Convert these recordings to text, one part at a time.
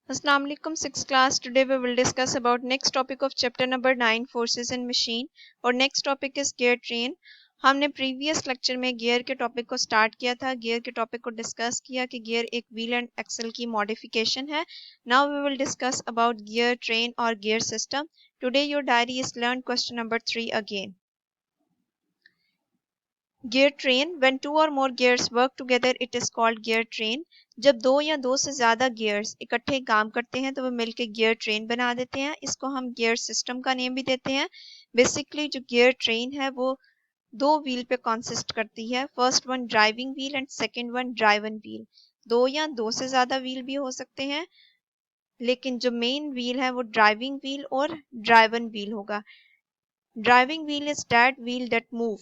Assalamu alaikum, sixth class. Today we will discuss about next topic of chapter number 9 forces in machine और next topic is gear train. हमने previous lecture में gear के topic को start किया था, gear के topic को discuss किया कि gear एक wheel and axle की modification है. Now we will discuss about gear train or gear system. Today your diary is learned question number 3 again. Gear train when two और more gears work together it is called gear train. जब दो या दो से ज़्यादा gears इकट्ठे काम करते हैं तो वो मिलकर गियर ट्रेन बना देते हैं. इसको हम गियर सिस्टम का नेम भी देते हैं. बेसिकली जो गियर ट्रेन है वो दो व्हील पे कंसिस्ट करती है. First one driving wheel and second one driven wheel. दो या दो से ज़्यादा व्हील भी हो सकते हैं, लेकिन जो मेन व्हील है वो ड्राइविंग व्हील और ड्राइवन व्हील होगा. Driving wheel is that wheel that move,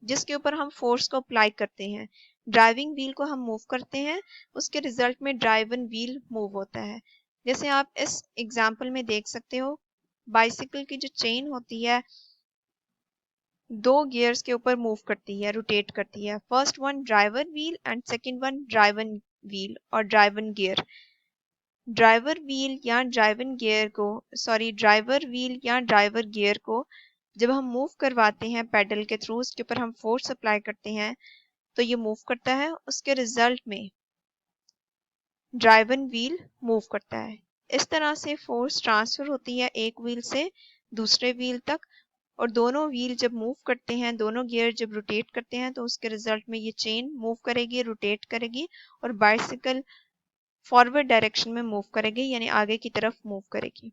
जिसके ऊपर हम फोर्स को अप्लाई करते हैं. ड्राइविंग व्हील को हम मूव करते हैं, उसके रिजल्ट में ड्राइवन व्हील मूव होता है. जैसे आप इस एग्जांपल में देख सकते हो, बाइसिकल की जो चेन होती है दो गियर्स के ऊपर मूव करती है, रोटेट करती है. First one driver wheel and second one driven wheel और ड्राइवन गियर. ड्राइवर व्हील या ड्राइवर गियर को जब हम मूव करवाते हैं पैडल के थ्रू, उसके ऊपर हम फोर्स अप्लाई करते हैं तो ये मूव करता है. उसके रिजल्ट में ड्राइवन व्हील मूव करता है. इस तरह से फोर्स ट्रांसफर होती है एक व्हील से दूसरे व्हील तक, और दोनों व्हील जब मूव करते हैं, दोनों गियर जब रोटेट करते हैं तो उसके रिजल्ट में ये चेन मूव करेगी, रोटेट करेगी और बाइसिकल फॉरवर्ड डायरेक्शन में मूव करेगी, यानी आगे की तरफ मूव करेगी.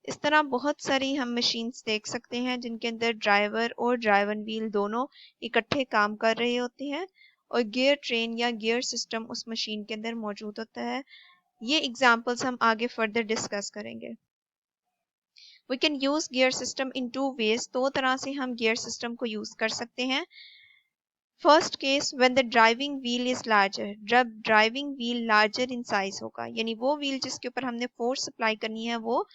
इस तरह बहुत सारी हम मशीन्स देख सकते हैं जिनके अंदर ड्राइवर और ड्राइवन व्हील दोनों इकट्ठे काम कर रहे होते हैं और गियर ट्रेन या गियर सिस्टम उस मशीन के अंदर मौजूद होता है. ये एग्जांपल्स हम आगे फर्दर डिस्कस करेंगे. We can use gear system in two ways. दो तरह से हम गियर सिस्टम को यूज कर सकते हैं. First case when the driving wheel is larger. जब driving wheel larger in size होगा, यानी वो व्हील जिसके ऊपर हमने फोर्स अप्लाई करनी है वो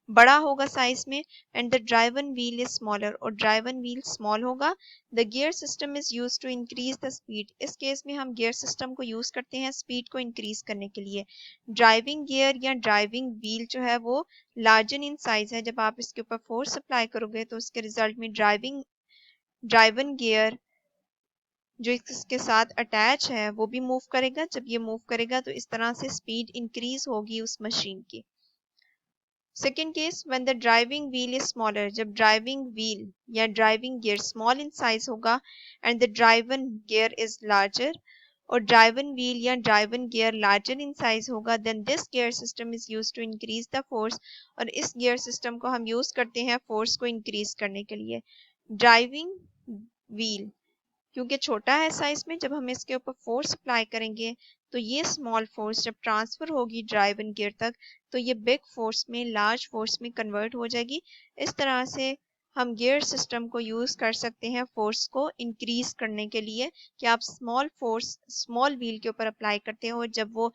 बड़ा होगा साइज में, and the driven wheel is smaller, और ड्राइवन व्हील स्मॉल होगा. The gear system is use to increase the speed. इस केस में हम गियर सिस्टम को यूज करते हैं स्पीड को इंक्रीज करने के लिए. ड्राइविंग गियर या ड्राइविंग व्हील जो है वो लार्जर इन साइज है. जब आप इसके ऊपर फोर्स अप्लाई करोगे तो उसके रिजल्ट में ड्राइवन गियर जो इसके साथ अटैच है वो भी मूव करेगा. जब ये मूव करेगा तो इस तरह से स्पीड इंक्रीज होगी उस मशीन की. Second case when the driving wheel is smaller. जब ड्राइविंग व्हील या driving gear small in size होगा and the driven gear is larger, और ड्राइवन व्हील या driven gear larger in size होगा, then this gear system is used to increase the force. और इस gear system को हम use करते हैं फोर्स को इंक्रीज करने के लिए. ड्राइविंग व्हील क्योंकि छोटा है साइज में, जब हम इसके ऊपर फोर्स अप्लाई करेंगे तो ये स्मॉल फोर्स जब ट्रांसफर होगी ड्राइवन गियर तक तो ये बिग फोर्स में, लार्ज फोर्स में कन्वर्ट हो जाएगी. इस तरह से हम गियर सिस्टम को यूज कर सकते हैं फोर्स को इंक्रीज करने के लिए, कि आप स्मॉल फोर्स स्मॉल व्हील के ऊपर अप्लाई करते हो और जब वो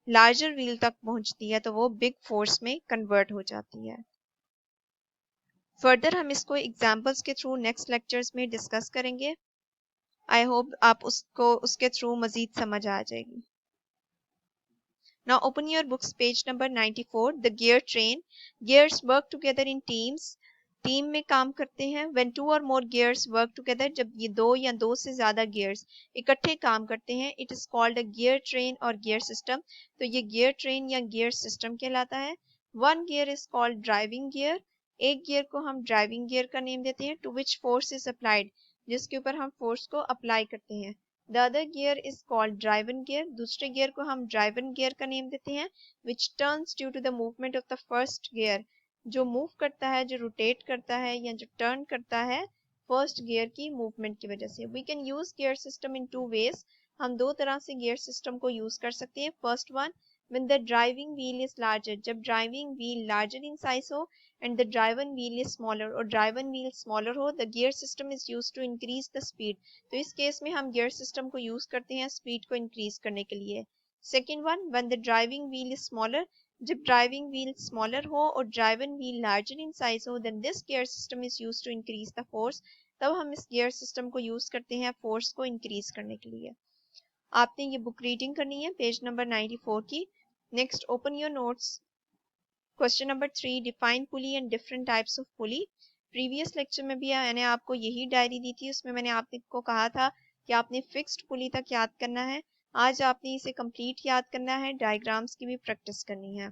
लार्जर व्हील तक पहुंचती है तो वो बिग फोर्स में कन्वर्ट हो जाती है. फर्दर हम इसको एग्जाम्पल्स के थ्रू नेक्स्ट लेक्चर्स में डिस्कस करेंगे. आई होप आप उसके थ्रू मजीद समझ आ जाएगी. Now open your books page number 94. The gear train. Gears work together in teams. Team में काम करते हैं. When two or more gears work together, जब ये दो या दो से ज्यादा gears इकट्ठे काम करते हैं, it is called a gear train or gear system. तो ये gear train या gear system कहलाता है. One gear is called driving gear. एक गियर को हम ड्राइविंग गियर का नेम देते हैं. To which force is applied, जिसके ऊपर हम फोर्स को अप्लाई करते हैं. The other gear is called driven gear. दूसरे गियर को हम ड्राइवन गियर का नेम देते हैं. Which turns due to the movement of the first gear. जो मूव करता है, जो रोटेट करता है या जो टर्न करता है फर्स्ट गियर की मूवमेंट की वजह से. We can use gear system in two ways. हम दो तरह से गियर सिस्टम को यूज कर सकते हैं. First one when the driving wheel is larger. जब driving wheel larger in size हो and the driven wheel is smaller, और driven wheel smaller हो, the gear system is used to increase the speed. तो इस case में हम gear system को use करते हैं स्पीड को इंक्रीज करने के लिए. Second one when the driving wheel is smaller. जब ड्राइविंग व्हील स्मॉलर हो और driven wheel larger in size हो, then this gear system is used to increase the force. तब हम इस gear system को यूज करते हैं फोर्स को इंक्रीज करने के लिए. आपने ये बुक रीडिंग करनी है पेज नंबर 94 की. Next open your notes. Question number 3, define pulley and different types of pulley. Previous lecture में भी मैंने आपको यही डायरी दी थी, उसमें मैंने आपको कहा था कि आपने फिक्स्ड पुली तक याद करना है। आज आपने इसे कंप्लीट याद करना है, डायग्राम्स की भी प्रैक्टिस करनी है।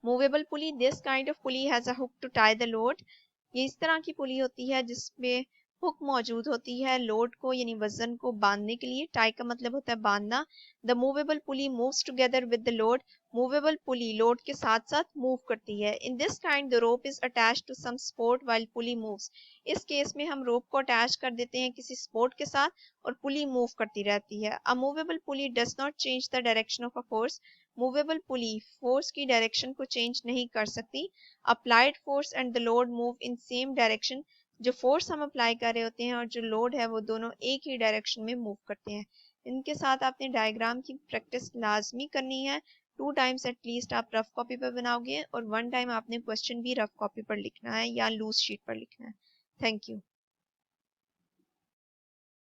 Movable pulley, this kind of pulley has a hook to tie the load. ये इस तरह की पुली होती है जिसमें हुक मौजूद होती है लोड को यानी वजन को बांधने के लिए। टाई का मतलब होता है बांधना। The movable pulley moves together with the load. Movable pulley load के साथ साथ मूव करती है। In this kind the rope is attached to some support while pulley moves. इस केस में हम रोप को अटैच कर देते हैं किसी सपोर्ट के साथ और पुली मूव करती रहती है। A movable pulley does not change the direction of a force. Movable pulley force की डायरेक्शन को चेंज नहीं कर सकती। Applied force and the load move in same direction. जो फोर्स हम अप्लाई कर रहे होते हैं और जो लोड है वो दोनों एक ही डायरेक्शन में मूव करते हैं। इनके साथ आपने डायग्राम की प्रैक्टिस लाजमी करनी है। 2 टाइम्स एटलीस्ट आप रफ कॉपी पर बनाओगे और 1 टाइम आपने क्वेश्चन भी रफ कॉपी पर लिखना है या लूज शीट पर लिखना है। Thank you.